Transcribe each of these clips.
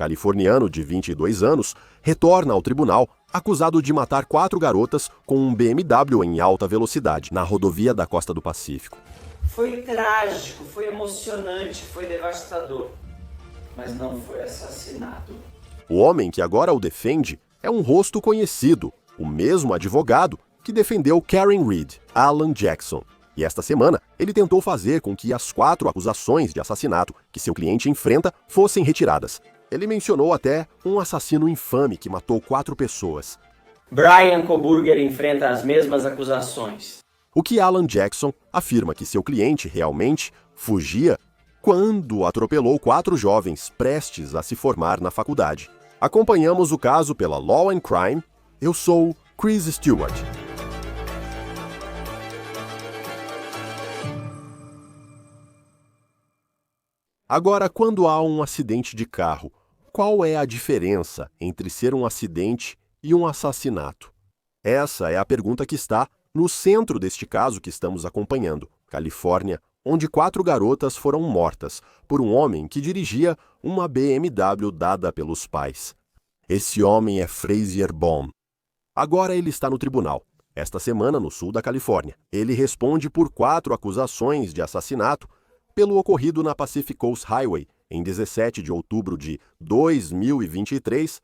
californiano de 22 anos, retorna ao tribunal acusado de matar 4 garotas com um BMW em alta velocidade na rodovia da Costa do Pacífico. Foi trágico, foi emocionante, foi devastador, mas não foi assassinato. O homem que agora o defende é um rosto conhecido, o mesmo advogado que defendeu Karen Reed, Alan Jackson. E esta semana, ele tentou fazer com que as 4 acusações de assassinato que seu cliente enfrenta fossem retiradas. Ele mencionou até um assassino infame que matou 4 pessoas. Bryan Kohberger enfrenta as mesmas acusações. O que Alan Jackson afirma que seu cliente realmente fugia quando atropelou 4 jovens prestes a se formar na faculdade. Acompanhamos o caso pela Law and Crime. Eu sou Chris Stewart. Agora, quando há um acidente de carro, qual é a diferença entre ser um acidente e um assassinato? Essa é a pergunta que está no centro deste caso que estamos acompanhando, Califórnia, onde 4 garotas foram mortas por um homem que dirigia uma BMW dada pelos pais. Esse homem é Frazier Bohm. Agora ele está no tribunal, esta semana no sul da Califórnia. Ele responde por 4 acusações de assassinato pelo ocorrido na Pacific Coast Highway em 17 de outubro de 2023.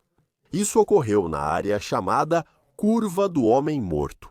Isso ocorreu na área chamada Curva do Homem Morto.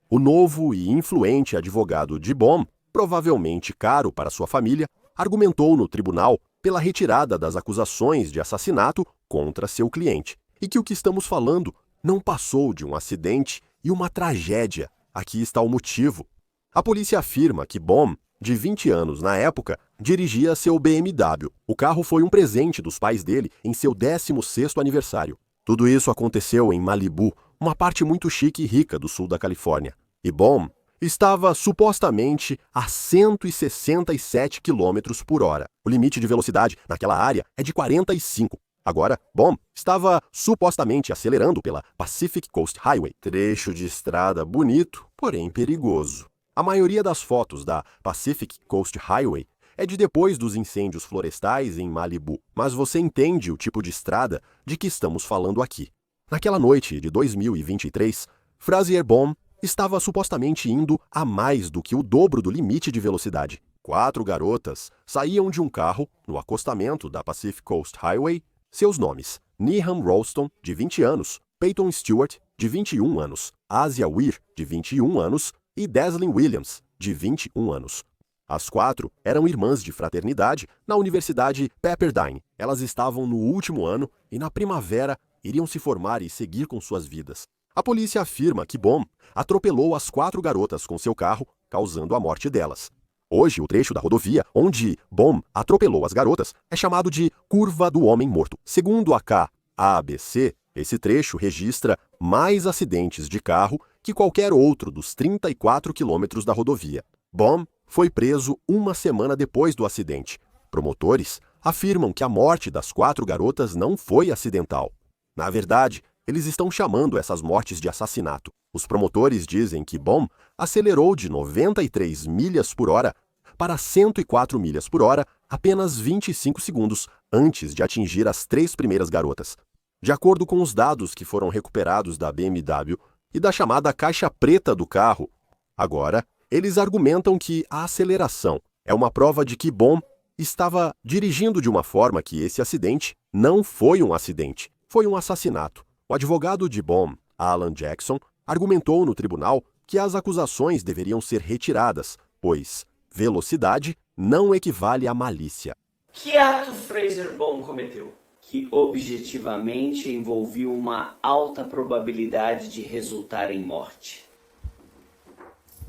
O novo e influente advogado de Bohm, provavelmente caro para sua família, argumentou no tribunal pela retirada das acusações de assassinato contra seu cliente, e que o que estamos falando não passou de um acidente e uma tragédia. Aqui está o motivo. A polícia afirma que Bohm, de 20 anos na época, dirigia seu BMW. O carro foi um presente dos pais dele em seu 16º aniversário. Tudo isso aconteceu em Malibu, uma parte muito chique e rica do sul da Califórnia. E Bohm estava supostamente a 167 km por hora. O limite de velocidade naquela área é de 45. Agora, Bohm estava supostamente acelerando pela Pacific Coast Highway, trecho de estrada bonito, porém perigoso. A maioria das fotos da Pacific Coast Highway é de depois dos incêndios florestais em Malibu, mas você entende o tipo de estrada de que estamos falando aqui. Naquela noite de 2023, Frazier Bohm estava supostamente indo a mais do que o dobro do limite de velocidade. 4 garotas saíam de um carro no acostamento da Pacific Coast Highway. Seus nomes: Nehan Ralston, de 20 anos, Peyton Stewart, de 21 anos, Asia Weir, de 21 anos, e Deslin Williams, de 21 anos. As 4 eram irmãs de fraternidade na Universidade Pepperdine. Elas estavam no último ano e na primavera iriam se formar e seguir com suas vidas. A polícia afirma que Bohm atropelou as 4 garotas com seu carro, causando a morte delas. Hoje, o trecho da rodovia onde Bohm atropelou as garotas é chamado de Curva do Homem Morto. Segundo a KABC, esse trecho registra mais acidentes de carro que qualquer outro dos 34 quilômetros da rodovia. Bohm foi preso uma semana depois do acidente. Promotores afirmam que a morte das 4 garotas não foi acidental. Na verdade, eles estão chamando essas mortes de assassinato. Os promotores dizem que Bohm acelerou de 93 milhas por hora para 104 milhas por hora apenas 25 segundos antes de atingir as 3 primeiras garotas. De acordo com os dados que foram recuperados da BMW e da chamada caixa preta do carro, agora, eles argumentam que a aceleração é uma prova de que Bohm estava dirigindo de uma forma que esse acidente não foi um acidente, foi um assassinato. O advogado de Bohm, Alan Jackson, argumentou no tribunal que as acusações deveriam ser retiradas, pois velocidade não equivale a malícia. Que ato Frazier Bohm cometeu? Que objetivamente envolvia uma alta probabilidade de resultar em morte.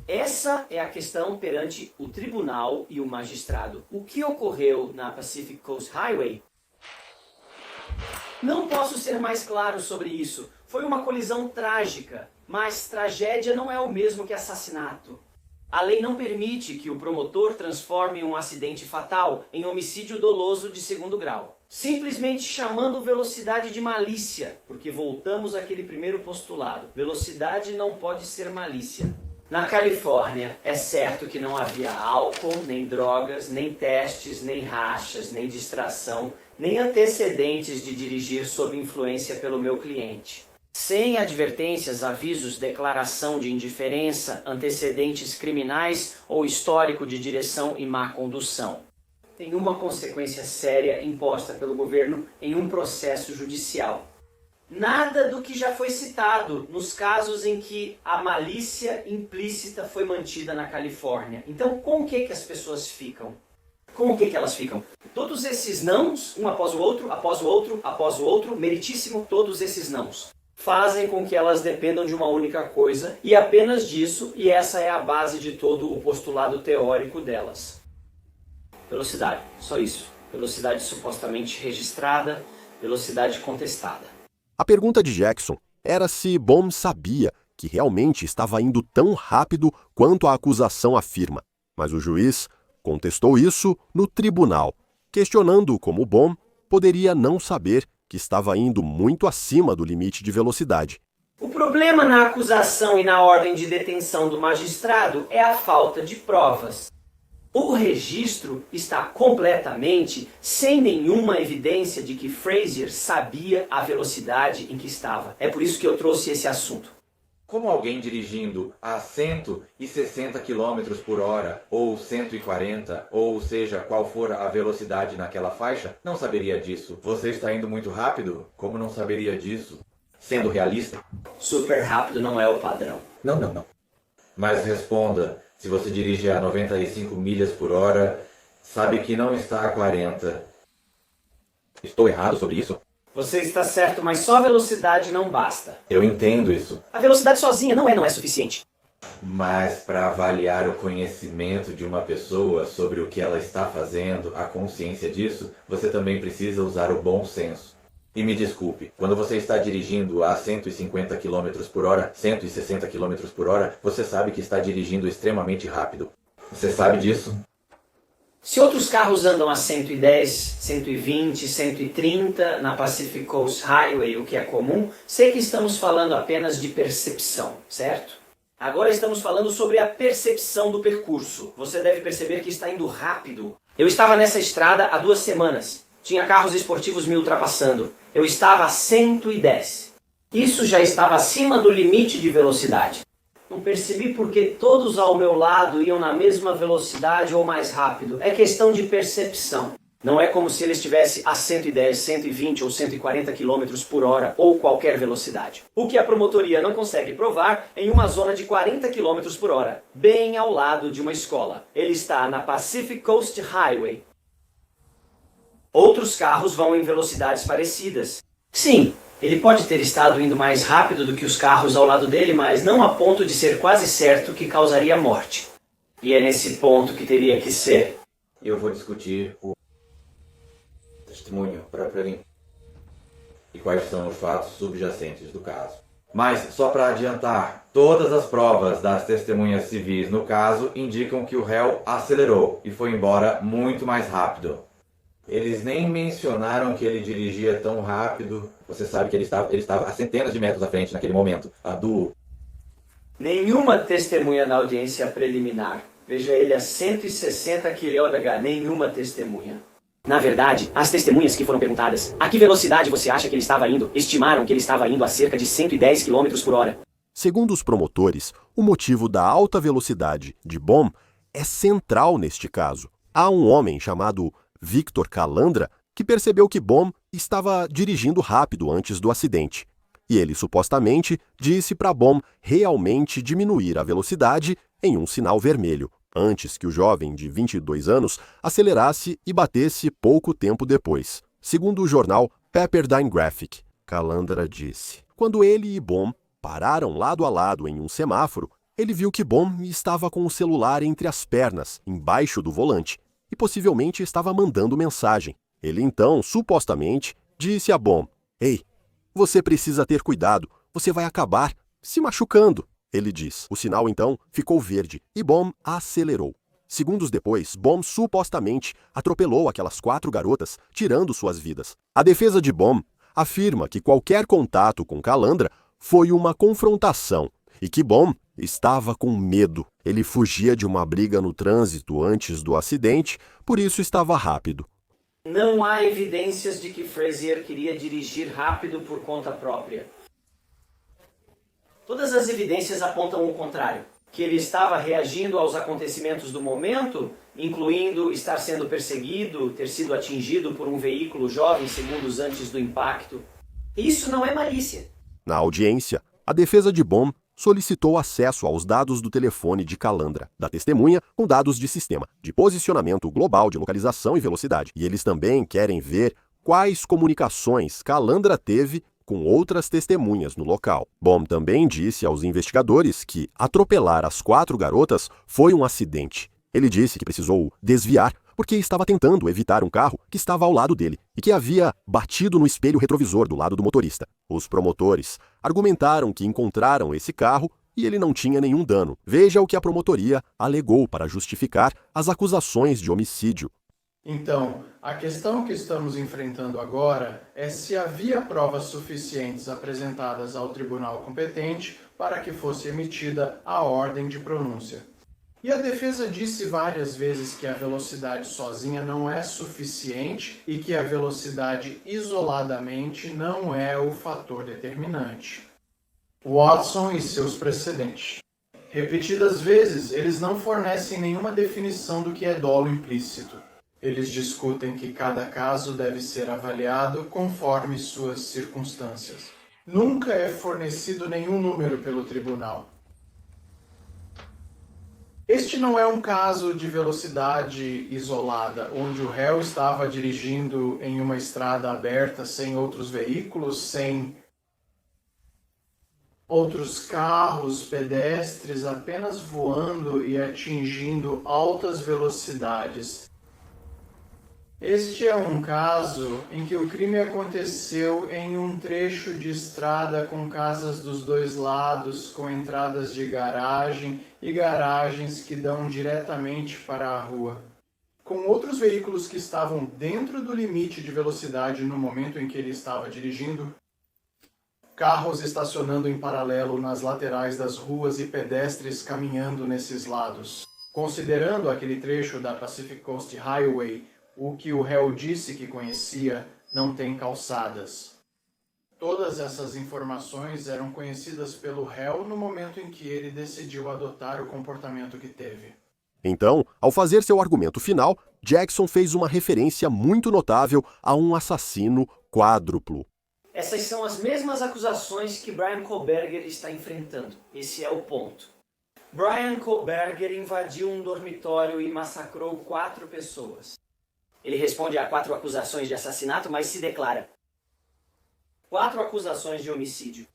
Essa é a questão perante o tribunal e o magistrado. O que ocorreu na Pacific Coast Highway? Não posso ser mais claro sobre isso. Foi uma colisão trágica, mas tragédia não é o mesmo que assassinato. A lei não permite que o promotor transforme um acidente fatal em homicídio doloso de 2º grau, simplesmente chamando velocidade de malícia, porque voltamos àquele primeiro postulado. Velocidade não pode ser malícia. Na Califórnia, é certo que não havia álcool, nem drogas, nem testes, nem rachas, nem distração, nem antecedentes de dirigir sob influência pelo meu cliente. Sem advertências, avisos, declaração de indiferença, antecedentes criminais ou histórico de direção e má condução. Tem uma consequência séria imposta pelo governo em um processo judicial. Nada do que já foi citado nos casos em que a malícia implícita foi mantida na Califórnia. Então, com o que as pessoas ficam? Com o que elas ficam? Todos esses nãos, um após o outro, após o outro, após o outro, meritíssimo, todos esses nãos, fazem com que elas dependam de uma única coisa, e apenas disso, e essa é a base de todo o postulado teórico delas. Velocidade, só isso. Velocidade supostamente registrada, velocidade contestada. A pergunta de Jackson era se Bohm sabia que realmente estava indo tão rápido quanto a acusação afirma, mas o juiz contestou isso no tribunal, questionando como Bohm poderia não saber que estava indo muito acima do limite de velocidade. O problema na acusação e na ordem de detenção do magistrado é a falta de provas. O registro está completamente sem nenhuma evidência de que Frazier sabia a velocidade em que estava. É por isso que eu trouxe esse assunto. Como alguém dirigindo a 160 km por hora, ou 140, ou seja, qual for a velocidade naquela faixa, não saberia disso? Você está indo muito rápido? Como não saberia disso? Sendo realista? Super rápido não é o padrão. Não. Mas responda, se você dirige a 95 milhas por hora, sabe que não está a 40. Estou errado sobre isso? Você está certo, mas só a velocidade não basta. Eu entendo isso. A velocidade sozinha não é suficiente. Mas para avaliar o conhecimento de uma pessoa sobre o que ela está fazendo, a consciência disso, você também precisa usar o bom senso. E me desculpe, quando você está dirigindo a 150 km por hora, 160 km por hora, você sabe que está dirigindo extremamente rápido. Você sabe disso? Se outros carros andam a 110, 120, 130 na Pacific Coast Highway, o que é comum, sei que estamos falando apenas de percepção, certo? Agora estamos falando sobre a percepção do percurso. Você deve perceber que está indo rápido. Eu estava nessa estrada há 2 semanas. Tinha carros esportivos me ultrapassando. Eu estava a 110. Isso já estava acima do limite de velocidade. Não percebi porque todos ao meu lado iam na mesma velocidade ou mais rápido. É questão de percepção. Não é como se ele estivesse a 110, 120 ou 140 km por hora ou qualquer velocidade. O que a promotoria não consegue provar em uma zona de 40 km por hora, bem ao lado de uma escola. Ele está na Pacific Coast Highway. Outros carros vão em velocidades parecidas. Sim, ele pode ter estado indo mais rápido do que os carros ao lado dele, mas não a ponto de ser quase certo que causaria morte. E é nesse ponto que teria que ser. Eu vou discutir o testemunho para mim e quais são os fatos subjacentes do caso. Mas, só para adiantar, todas as provas das testemunhas civis no caso indicam que o réu acelerou e foi embora muito mais rápido. Eles nem mencionaram que ele dirigia tão rápido. Você sabe que ele estava a centenas de metros à frente naquele momento. Nenhuma testemunha na audiência preliminar. Veja ele a 160 km/h. Nenhuma testemunha. Na verdade, as testemunhas que foram perguntadas, a que velocidade você acha que ele estava indo, estimaram que ele estava indo a cerca de 110 km por hora. Segundo os promotores, o motivo da alta velocidade de Bohm é central neste caso. Há um homem chamado Victor Calandra, que percebeu que Bohm estava dirigindo rápido antes do acidente. E ele supostamente disse para Bohm realmente diminuir a velocidade em um sinal vermelho, antes que o jovem de 22 anos acelerasse e batesse pouco tempo depois. Segundo o jornal Pepperdine Graphic, Calandra disse: quando ele e Bohm pararam lado a lado em um semáforo, ele viu que Bohm estava com o celular entre as pernas, embaixo do volante, e possivelmente estava mandando mensagem. Ele então, supostamente, disse a Bohm: "Ei, você precisa ter cuidado, você vai acabar se machucando", ele diz. O sinal então ficou verde e Bohm acelerou. Segundos depois, Bohm supostamente atropelou aquelas 4 garotas, tirando suas vidas. A defesa de Bohm afirma que qualquer contato com Calandra foi uma confrontação e que Bohm estava com medo. Ele fugia de uma briga no trânsito antes do acidente, por isso estava rápido. Não há evidências de que Frazier queria dirigir rápido por conta própria. Todas as evidências apontam o contrário, que ele estava reagindo aos acontecimentos do momento, incluindo estar sendo perseguido, ter sido atingido por um veículo jovem segundos antes do impacto. Isso não é malícia. Na audiência, a defesa de Bohm solicitou acesso aos dados do telefone de Calandra, da testemunha, com dados de sistema, de posicionamento global de localização e velocidade. E eles também querem ver quais comunicações Calandra teve com outras testemunhas no local. Bohm também disse aos investigadores que atropelar as 4 garotas foi um acidente. Ele disse que precisou desviar porque estava tentando evitar um carro que estava ao lado dele e que havia batido no espelho retrovisor do lado do motorista. Os promotores argumentaram que encontraram esse carro e ele não tinha nenhum dano. Veja o que a promotoria alegou para justificar as acusações de homicídio. Então, a questão que estamos enfrentando agora é se havia provas suficientes apresentadas ao tribunal competente para que fosse emitida a ordem de pronúncia. E a defesa disse várias vezes que a velocidade sozinha não é suficiente e que a velocidade isoladamente não é o fator determinante. Watson e seus precedentes. Repetidas vezes, eles não fornecem nenhuma definição do que é dolo implícito. Eles discutem que cada caso deve ser avaliado conforme suas circunstâncias. Nunca é fornecido nenhum número pelo tribunal. Este não é um caso de velocidade isolada, onde o réu estava dirigindo em uma estrada aberta, sem outros veículos, sem outros carros, pedestres, apenas voando e atingindo altas velocidades. Este é um caso em que o crime aconteceu em um trecho de estrada com casas dos dois lados, com entradas de garagem e garagens que dão diretamente para a rua. Com outros veículos que estavam dentro do limite de velocidade no momento em que ele estava dirigindo, carros estacionando em paralelo nas laterais das ruas e pedestres caminhando nesses lados. Considerando aquele trecho da Pacific Coast Highway, o que o réu disse que conhecia, não tem calçadas. Todas essas informações eram conhecidas pelo réu no momento em que ele decidiu adotar o comportamento que teve. Então, ao fazer seu argumento final, Jackson fez uma referência muito notável a um assassino quádruplo. Essas são as mesmas acusações que Bryan Kohberger está enfrentando. Esse é o ponto. Bryan Kohberger invadiu um dormitório e massacrou 4 pessoas. Ele responde a 4 acusações de assassinato, mas se declara: 4 acusações de homicídio.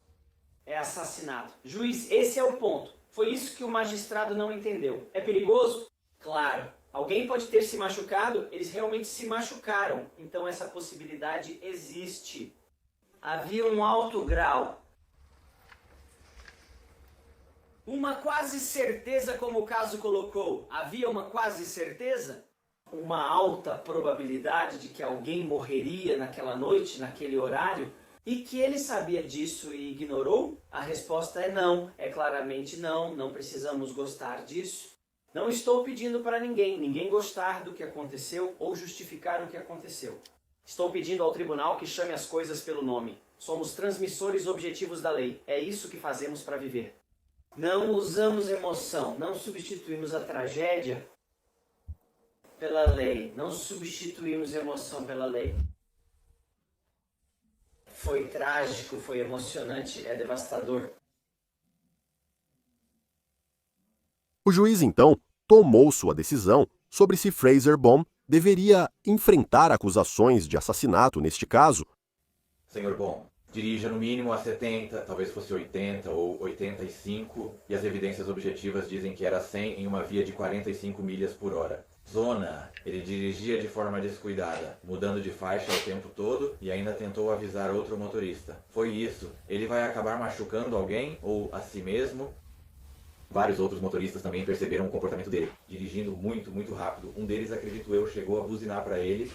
É assassinato. Juiz, esse é o ponto. Foi isso que o magistrado não entendeu. É perigoso? Claro. Alguém pode ter se machucado? Eles realmente se machucaram. Então essa possibilidade existe. Havia um alto grau. Uma quase certeza, como o caso colocou. Havia uma quase certeza? Uma alta probabilidade de que alguém morreria naquela noite, naquele horário, e que ele sabia disso e ignorou? A resposta é não, é claramente não, não precisamos gostar disso. Não estou pedindo para ninguém gostar do que aconteceu ou justificar o que aconteceu. Estou pedindo ao tribunal que chame as coisas pelo nome. Somos transmissores objetivos da lei, é isso que fazemos para viver. Não usamos emoção, não substituímos a tragédia pela lei. Não substituímos emoção pela lei. Foi trágico, foi emocionante, é devastador. O juiz, então, tomou sua decisão sobre se Frazier Bohm deveria enfrentar acusações de assassinato neste caso. Senhor Bohm, dirija no mínimo a 70, talvez fosse 80 ou 85, e as evidências objetivas dizem que era 100 em uma via de 45 milhas por hora. Zona, ele dirigia de forma descuidada, mudando de faixa o tempo todo e ainda tentou avisar outro motorista. Foi isso. Ele vai acabar machucando alguém ou a si mesmo? Vários outros motoristas também perceberam o comportamento dele, dirigindo muito rápido. Um deles, acredito eu, chegou a buzinar para ele.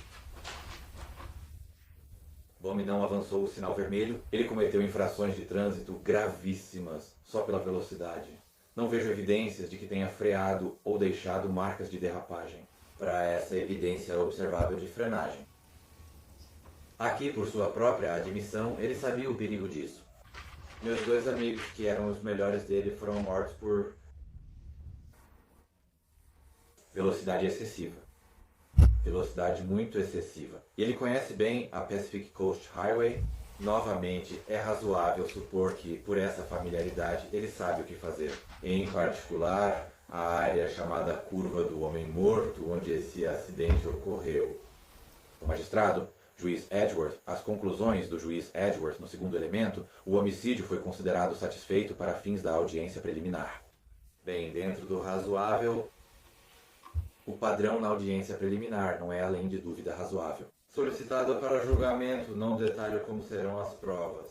Bohm não avançou o sinal vermelho. Ele cometeu infrações de trânsito gravíssimas, só pela velocidade. Não vejo evidências de que tenha freado ou deixado marcas de derrapagem. Para essa evidência observável de frenagem. Aqui, por sua própria admissão, ele sabia o perigo disso. Meus 2 amigos, que eram os melhores dele, foram mortos por velocidade excessiva. Velocidade muito excessiva. E ele conhece bem a Pacific Coast Highway. Novamente, é razoável supor que, por essa familiaridade, ele sabe o que fazer. Em particular, a área chamada Curva do Homem Morto, onde esse acidente ocorreu. O magistrado, juiz Edgeworth, as conclusões do juiz Edgeworth no segundo elemento, o homicídio foi considerado satisfeito para fins da audiência preliminar. Bem, dentro do razoável, o padrão na audiência preliminar não é além de dúvida razoável. Solicitado para julgamento, não detalho como serão as provas.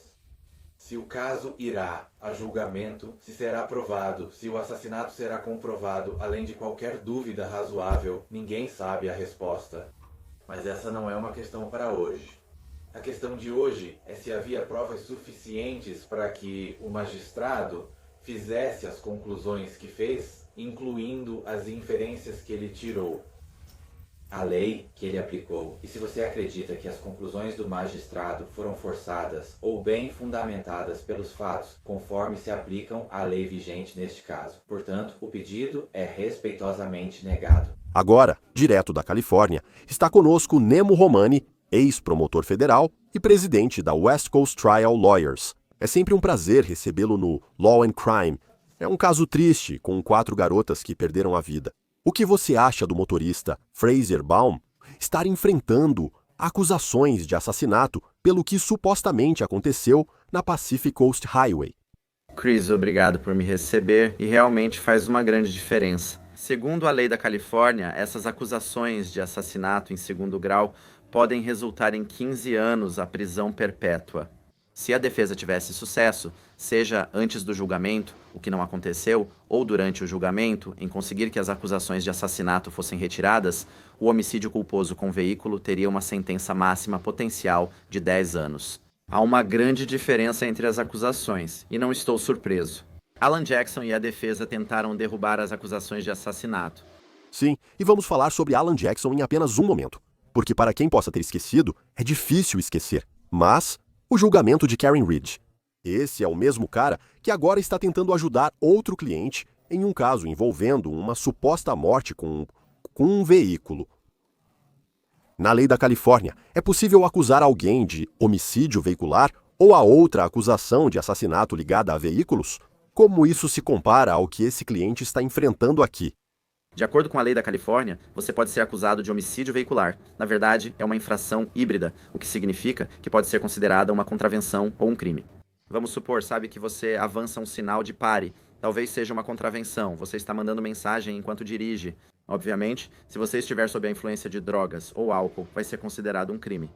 Se o caso irá a julgamento, se será provado, se o assassinato será comprovado, além de qualquer dúvida razoável, ninguém sabe a resposta. Mas essa não é uma questão para hoje. A questão de hoje é se havia provas suficientes para que o magistrado fizesse as conclusões que fez, incluindo as inferências que ele tirou. A lei que ele aplicou. E se você acredita que as conclusões do magistrado foram forçadas ou bem fundamentadas pelos fatos, conforme se aplicam à lei vigente neste caso. Portanto, o pedido é respeitosamente negado. Agora, direto da Califórnia, está conosco Nemo Romani, ex-promotor federal e presidente da West Coast Trial Lawyers. É sempre um prazer recebê-lo no Law and Crime. É um caso triste, com 4 garotas que perderam a vida. O que você acha do motorista Frazier Baum estar enfrentando acusações de assassinato pelo que supostamente aconteceu na Pacific Coast Highway? Chris, obrigado por me receber e realmente faz uma grande diferença. Segundo a lei da Califórnia, essas acusações de assassinato em 2º grau podem resultar em 15 anos à prisão perpétua. Se a defesa tivesse sucesso, seja antes do julgamento, o que não aconteceu, ou durante o julgamento, em conseguir que as acusações de assassinato fossem retiradas, o homicídio culposo com veículo teria uma sentença máxima potencial de 10 anos. Há uma grande diferença entre as acusações, e não estou surpreso. Alan Jackson e a defesa tentaram derrubar as acusações de assassinato. Sim, e vamos falar sobre Alan Jackson em apenas um momento, porque para quem possa ter esquecido, é difícil esquecer. Mas o julgamento de Karen Ridge. Esse é o mesmo cara que agora está tentando ajudar outro cliente em um caso envolvendo uma suposta morte com um veículo. Na lei da Califórnia, é possível acusar alguém de homicídio veicular ou a outra acusação de assassinato ligada a veículos? Como isso se compara ao que esse cliente está enfrentando aqui? De acordo com a lei da Califórnia, você pode ser acusado de homicídio veicular. Na verdade, é uma infração híbrida, o que significa que pode ser considerada uma contravenção ou um crime. Vamos supor, sabe, que você avança um sinal de pare. Talvez seja uma contravenção, você está mandando mensagem enquanto dirige. Obviamente, se você estiver sob a influência de drogas ou álcool, vai ser considerado um crime.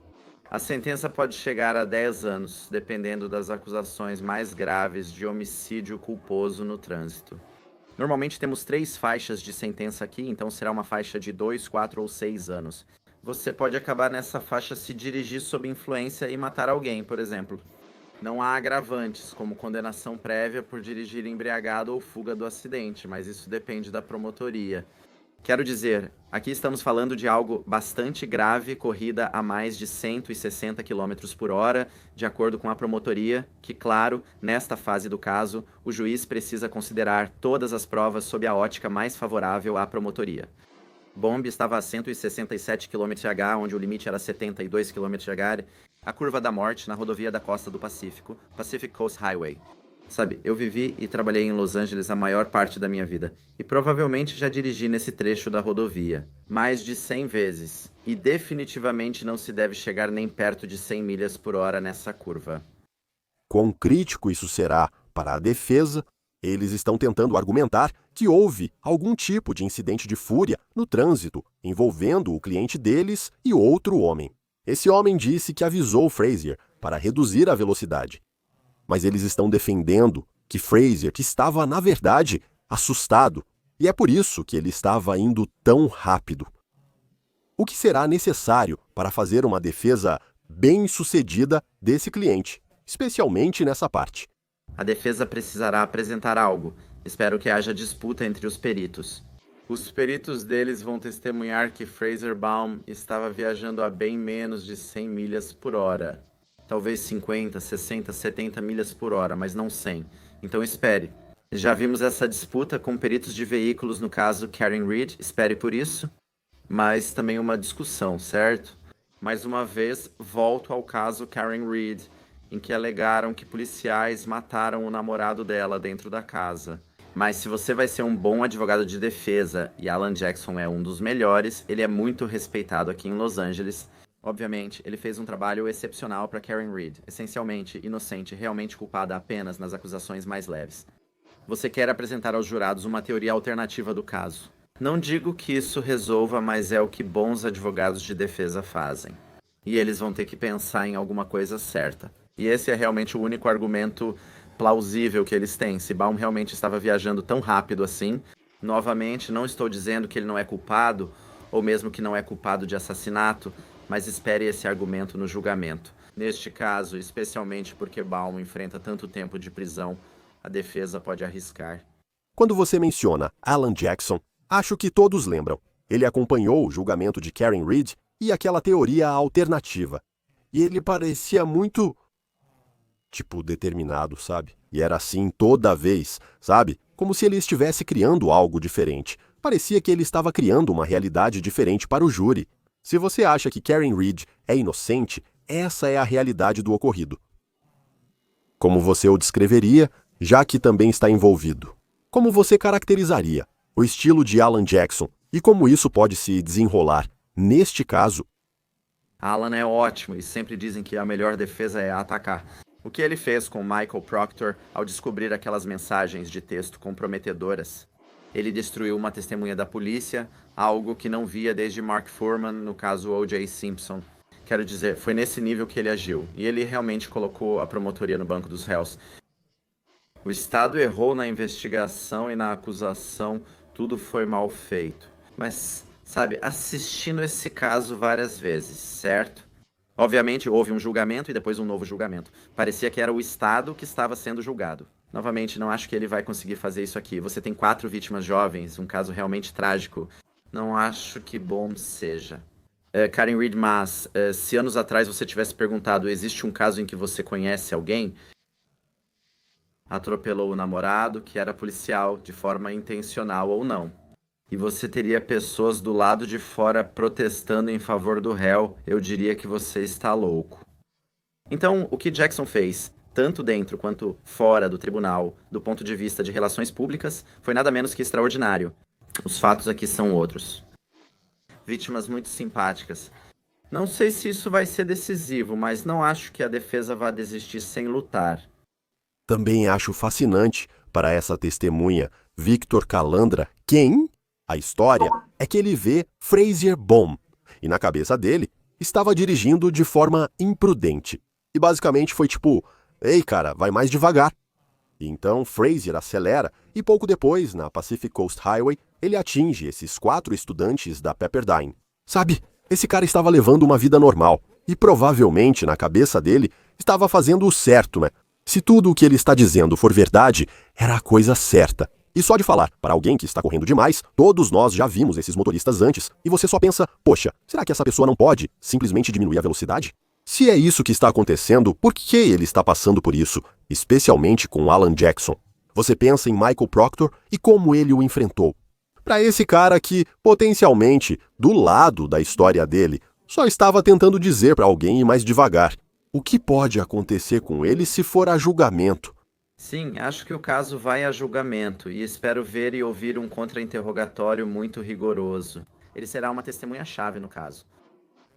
A sentença pode chegar a 10 anos, dependendo das acusações mais graves de homicídio culposo no trânsito. Normalmente temos 3 faixas de sentença aqui, então será uma faixa de 2, 4 ou 6 anos. Você pode acabar nessa faixa se dirigir sob influência e matar alguém, por exemplo. Não há agravantes, como condenação prévia por dirigir embriagado ou fuga do acidente, mas isso depende da promotoria. Quero dizer, aqui estamos falando de algo bastante grave, corrida a mais de 160 km por hora, de acordo com a promotoria, que, claro, nesta fase do caso, o juiz precisa considerar todas as provas sob a ótica mais favorável à promotoria. Bomb estava a 167 km/h, onde o limite era 72 km/h, a curva da morte na rodovia da costa do Pacífico, Pacific Coast Highway. Sabe, eu vivi e trabalhei em Los Angeles a maior parte da minha vida, e provavelmente já dirigi nesse trecho da rodovia, mais de 100 vezes, e definitivamente não se deve chegar nem perto de 100 milhas por hora nessa curva. Quão crítico isso será para a defesa? Eles estão tentando argumentar que houve algum tipo de incidente de fúria no trânsito envolvendo o cliente deles e outro homem. Esse homem disse que avisou Frazier para reduzir a velocidade. Mas eles estão defendendo que Frazier estava, na verdade, assustado, e é por isso que ele estava indo tão rápido. O que será necessário para fazer uma defesa bem-sucedida desse cliente, especialmente nessa parte? A defesa precisará apresentar algo. Espero que haja disputa entre os peritos. Os peritos deles vão testemunhar que Fraser Baum estava viajando a bem menos de 100 milhas por hora. Talvez 50, 60, 70 milhas por hora, mas não 100. Então espere. Já vimos essa disputa com peritos de veículos no caso Karen Reed, espere por isso. Mas também uma discussão, certo? Mais uma vez, volto ao caso Karen Reed, em que alegaram que policiais mataram o namorado dela dentro da casa. Mas se você vai ser um bom advogado de defesa, e Alan Jackson é um dos melhores, ele é muito respeitado aqui em Los Angeles. Obviamente, ele fez um trabalho excepcional para Karen Reed, essencialmente inocente, realmente culpada apenas nas acusações mais leves. Você quer apresentar aos jurados uma teoria alternativa do caso. Não digo que isso resolva, mas é o que bons advogados de defesa fazem. E eles vão ter que pensar em alguma coisa certa. E esse é realmente o único argumento plausível que eles têm. Se Baum realmente estava viajando tão rápido assim, novamente, não estou dizendo que ele não é culpado, ou mesmo que não é culpado de assassinato, mas espere esse argumento no julgamento. Neste caso, especialmente porque Baum enfrenta tanto tempo de prisão, a defesa pode arriscar. Quando você menciona Alan Jackson, acho que todos lembram. Ele acompanhou o julgamento de Karen Reed e aquela teoria alternativa. E ele parecia muito determinado, sabe? E era assim toda vez, sabe? Como se ele estivesse criando algo diferente. Parecia que ele estava criando uma realidade diferente para o júri. Se você acha que Karen Reed é inocente, essa é a realidade do ocorrido. Como você o descreveria, já que também está envolvido? Como você caracterizaria o estilo de Alan Jackson e como isso pode se desenrolar neste caso? Alan é ótimo e sempre dizem que a melhor defesa é atacar. O que ele fez com Michael Proctor ao descobrir aquelas mensagens de texto comprometedoras? Ele destruiu uma testemunha da polícia, algo que não via desde Mark Fuhrman no caso O.J. Simpson. Quero dizer, foi nesse nível que ele agiu, e ele realmente colocou a promotoria no banco dos réus. O Estado errou na investigação e na acusação, tudo foi mal feito. Mas, sabe, assistindo esse caso várias vezes, certo? Obviamente, houve um julgamento e depois um novo julgamento. Parecia que era o Estado que estava sendo julgado. Novamente, não acho que ele vai conseguir fazer isso aqui. Você tem 4 vítimas jovens, um caso realmente trágico. Não acho que bom seja. Karen Reed, mas se anos atrás você tivesse perguntado, existe um caso em que você conhece alguém? Atropelou o namorado, que era policial, de forma intencional ou não. E você teria pessoas do lado de fora protestando em favor do réu, eu diria que você está louco. Então, o que Jackson fez, tanto dentro quanto fora do tribunal, do ponto de vista de relações públicas, foi nada menos que extraordinário. Os fatos aqui são outros. Vítimas muito simpáticas. Não sei se isso vai ser decisivo, mas não acho que a defesa vá desistir sem lutar. Também acho fascinante para essa testemunha, Victor Calandra, quem? A história é que ele vê Fraser Baum, e na cabeça dele estava dirigindo de forma imprudente. E basicamente foi tipo, ei cara, vai mais devagar. E então Fraser acelera e pouco depois, na Pacific Coast Highway, ele atinge esses 4 estudantes da Pepperdine. Sabe, esse cara estava levando uma vida normal e provavelmente na cabeça dele estava fazendo o certo, né? Se tudo o que ele está dizendo for verdade, era a coisa certa. E só de falar para alguém que está correndo demais, todos nós já vimos esses motoristas antes, e você só pensa, poxa, será que essa pessoa não pode simplesmente diminuir a velocidade? Se é isso que está acontecendo, por que ele está passando por isso, especialmente com Alan Jackson? Você pensa em Michael Proctor e como ele o enfrentou. Para esse cara que, potencialmente, do lado da história dele, só estava tentando dizer para alguém ir mais devagar. O que pode acontecer com ele se for a julgamento? Sim, acho que o caso vai a julgamento e espero ver e ouvir um contra-interrogatório muito rigoroso. Ele será uma testemunha-chave no caso.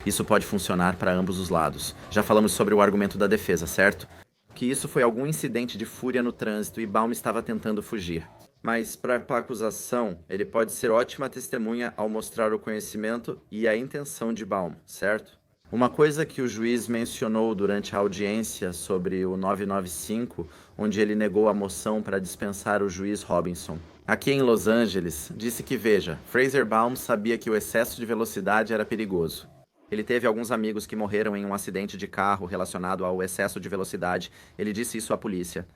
Isso pode funcionar para ambos os lados. Já falamos sobre o argumento da defesa, certo? Que isso foi algum incidente de fúria no trânsito e Baum estava tentando fugir. Mas para a acusação, ele pode ser ótima testemunha ao mostrar o conhecimento e a intenção de Baum, certo? Uma coisa que o juiz mencionou durante a audiência sobre o 995, onde ele negou a moção para dispensar o juiz Robinson. Aqui em Los Angeles, disse que, veja, Fraser Baum sabia que o excesso de velocidade era perigoso. Ele teve alguns amigos que morreram em um acidente de carro relacionado ao excesso de velocidade. Ele disse isso à polícia.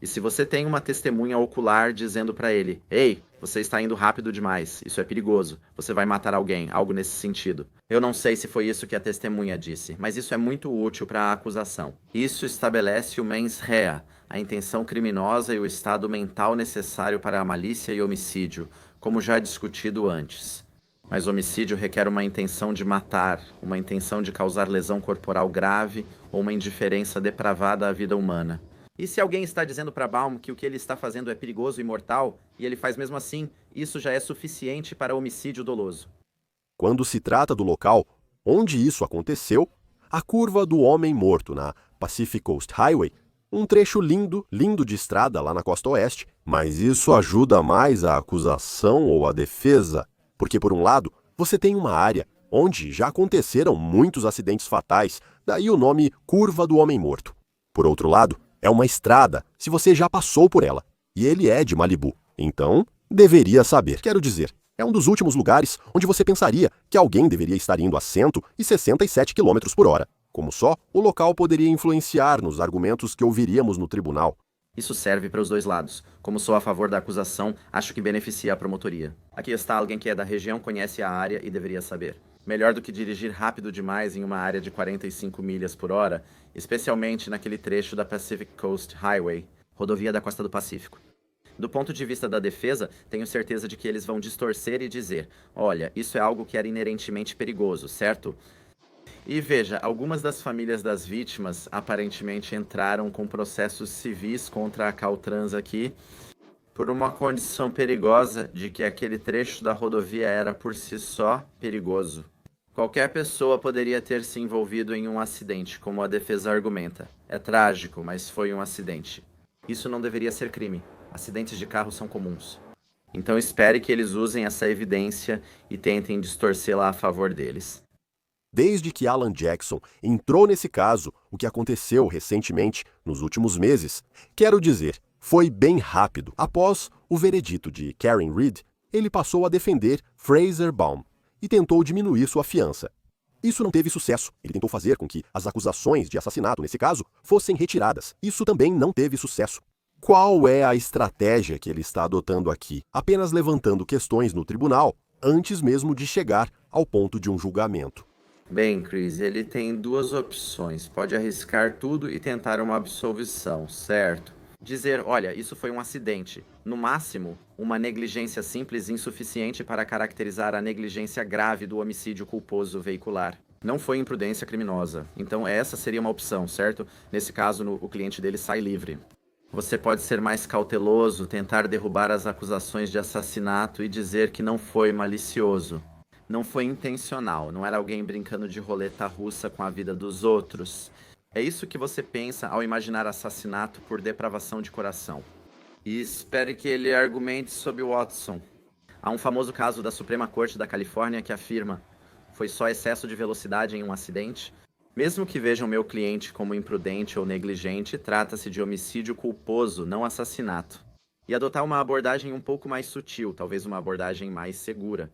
E se você tem uma testemunha ocular dizendo para ele: "Ei, você está indo rápido demais, isso é perigoso, você vai matar alguém", algo nesse sentido. Eu não sei se foi isso que a testemunha disse, mas isso é muito útil para a acusação. Isso estabelece o mens rea, a intenção criminosa e o estado mental necessário para a malícia e homicídio, como já discutido antes. Mas homicídio requer uma intenção de matar, uma intenção de causar lesão corporal grave ou uma indiferença depravada à vida humana. E se alguém está dizendo para Baum que o que ele está fazendo é perigoso e mortal, e ele faz mesmo assim, isso já é suficiente para homicídio doloso. Quando se trata do local onde isso aconteceu, a curva do homem morto na Pacific Coast Highway, um trecho lindo de estrada lá na costa oeste, mas isso ajuda mais a acusação ou a defesa, porque por um lado, você tem uma área onde já aconteceram muitos acidentes fatais, daí o nome Curva do Homem Morto. Por outro lado, é uma estrada, se você já passou por ela, e ele é de Malibu, então deveria saber. Quero dizer, é um dos últimos lugares onde você pensaria que alguém deveria estar indo a 167 km por hora. Como só, o local poderia influenciar nos argumentos que ouviríamos no tribunal. Isso serve para os dois lados. Como sou a favor da acusação, acho que beneficia a promotoria. Aqui está alguém que é da região, conhece a área e deveria saber. Melhor do que dirigir rápido demais em uma área de 45 milhas por hora, especialmente naquele trecho da Pacific Coast Highway, rodovia da Costa do Pacífico. Do ponto de vista da defesa, tenho certeza de que eles vão distorcer e dizer: olha, isso é algo que era inerentemente perigoso, certo? E veja, algumas das famílias das vítimas aparentemente entraram com processos civis contra a Caltrans aqui por uma condição perigosa de que aquele trecho da rodovia era por si só perigoso. Qualquer pessoa poderia ter se envolvido em um acidente, como a defesa argumenta. É trágico, mas foi um acidente. Isso não deveria ser crime. Acidentes de carro são comuns. Então espere que eles usem essa evidência e tentem distorcê-la a favor deles. Desde que Alan Jackson entrou nesse caso, o que aconteceu recentemente, nos últimos meses, quero dizer, foi bem rápido. Após o veredito de Karen Reed, ele passou a defender Fraser Baum e tentou diminuir sua fiança. Isso não teve sucesso. Ele tentou fazer com que as acusações de assassinato, nesse caso, fossem retiradas. Isso também não teve sucesso. Qual é a estratégia que ele está adotando aqui? Apenas levantando questões no tribunal, antes mesmo de chegar ao ponto de um julgamento. Bem, Chris, ele tem duas opções. Pode arriscar tudo e tentar uma absolvição, certo? Dizer, olha, isso foi um acidente. No máximo, uma negligência simples insuficiente para caracterizar a negligência grave do homicídio culposo veicular. Não foi imprudência criminosa. Então essa seria uma opção, certo? Nesse caso, o cliente dele sai livre. Você pode ser mais cauteloso, tentar derrubar as acusações de assassinato e dizer que não foi malicioso. Não foi intencional, não era alguém brincando de roleta russa com a vida dos outros. É isso que você pensa ao imaginar assassinato por depravação de coração. E espere que ele argumente sobre Watson. Há um famoso caso da Suprema Corte da Califórnia que afirma: foi só excesso de velocidade em um acidente? Mesmo que vejam meu cliente como imprudente ou negligente, trata-se de homicídio culposo, não assassinato. E adotar uma abordagem um pouco mais sutil, talvez uma abordagem mais segura.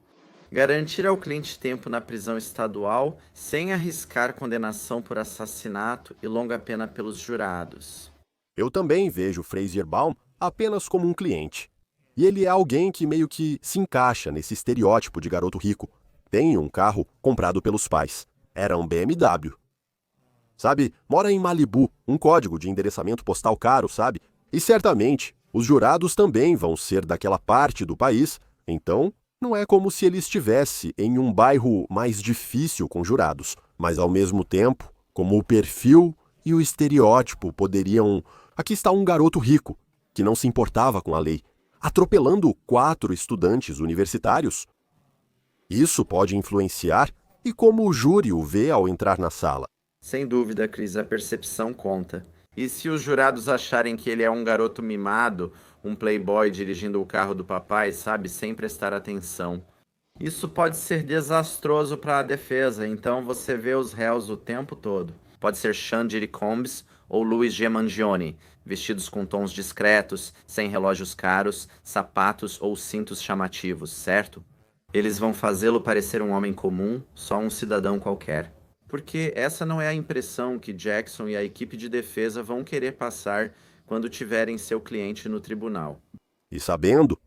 Garantir ao cliente tempo na prisão estadual sem arriscar condenação por assassinato e longa pena pelos jurados. Eu também vejo Fraser Baum apenas como um cliente. E ele é alguém que meio que se encaixa nesse estereótipo de garoto rico. Tem um carro comprado pelos pais. Era um BMW. Sabe, mora em Malibu, um código de endereçamento postal caro, sabe? E certamente, os jurados também vão ser daquela parte do país, então não é como se ele estivesse em um bairro mais difícil com jurados, mas ao mesmo tempo, como o perfil e o estereótipo poderiam... Aqui está um garoto rico, que não se importava com a lei, atropelando 4 estudantes universitários. Isso pode influenciar e como o júri o vê ao entrar na sala. Sem dúvida, Chris, a percepção conta. E se os jurados acharem que ele é um garoto mimado, um playboy dirigindo o carro do papai, sabe, sem prestar atenção? Isso pode ser desastroso para a defesa, então você vê os réus o tempo todo. Pode ser Sean Diddy Combs ou Louis G. Mangione, vestidos com tons discretos, sem relógios caros, sapatos ou cintos chamativos, certo? Eles vão fazê-lo parecer um homem comum, só um cidadão qualquer. Porque essa não é a impressão que Jackson e a equipe de defesa vão querer passar quando tiverem seu cliente no tribunal. E sabendo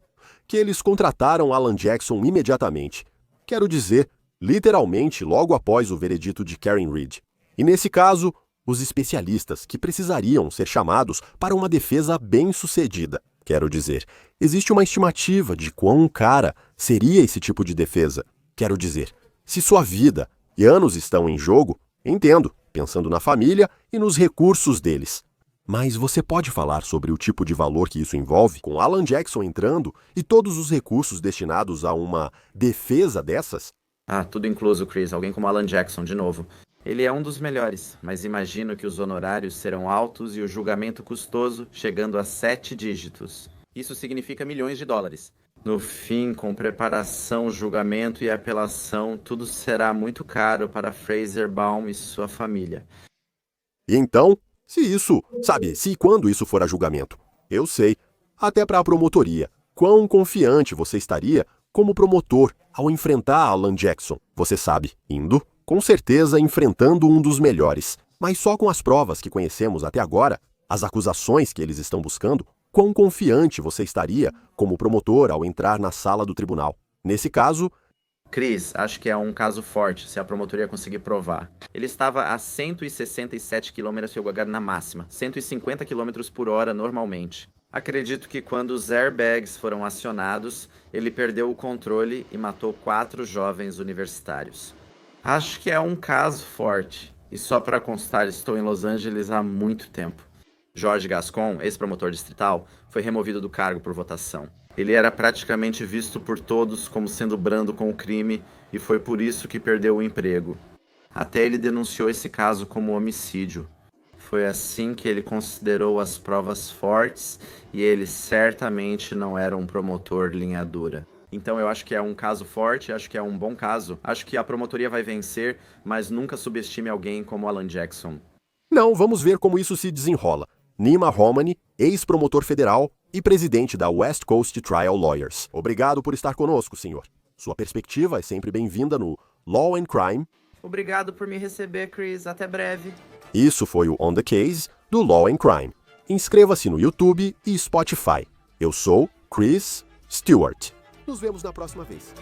que eles contrataram Alan Jackson imediatamente, quero dizer, literalmente logo após o veredito de Karen Reed. E nesse caso, os especialistas que precisariam ser chamados para uma defesa bem-sucedida. Quero dizer, existe uma estimativa de quão cara seria esse tipo de defesa. Quero dizer, se sua vida e anos estão em jogo, entendo, pensando na família e nos recursos deles. Mas você pode falar sobre o tipo de valor que isso envolve, com Alan Jackson entrando e todos os recursos destinados a uma defesa dessas? Tudo incluso, Chris. Alguém como Alan Jackson, de novo. Ele é um dos melhores, mas imagino que os honorários serão altos e o julgamento custoso, chegando a 7 dígitos. Isso significa milhões de dólares. No fim, com preparação, julgamento e apelação, tudo será muito caro para Fraser Baum e sua família. E então, se e quando isso for a julgamento? Eu sei, até para a promotoria, quão confiante você estaria como promotor ao enfrentar Alan Jackson. Você sabe, indo, com certeza enfrentando um dos melhores. Mas só com as provas que conhecemos até agora, as acusações que eles estão buscando, quão confiante você estaria como promotor ao entrar na sala do tribunal? Nesse caso... Chris, acho que é um caso forte, se a promotoria conseguir provar. Ele estava a 167 km/h na máxima, 150 km por hora normalmente. Acredito que quando os airbags foram acionados, ele perdeu o controle e matou 4 jovens universitários. Acho que é um caso forte. E só para constar, estou em Los Angeles há muito tempo. George Gascon, ex-promotor distrital, foi removido do cargo por votação. Ele era praticamente visto por todos como sendo brando com o crime e foi por isso que perdeu o emprego. Até ele denunciou esse caso como homicídio. Foi assim que ele considerou as provas fortes e ele certamente não era um promotor linha dura. Então eu acho que é um caso forte, acho que é um bom caso. Acho que a promotoria vai vencer, mas nunca subestime alguém como Alan Jackson. Não, vamos ver como isso se desenrola. Nima Romani, ex-promotor federal e presidente da West Coast Trial Lawyers. Obrigado por estar conosco, senhor. Sua perspectiva é sempre bem-vinda no Law and Crime. Obrigado por me receber, Chris. Até breve. Isso foi o On the Case do Law and Crime. Inscreva-se no YouTube e Spotify. Eu sou Chris Stewart. Nos vemos na próxima vez.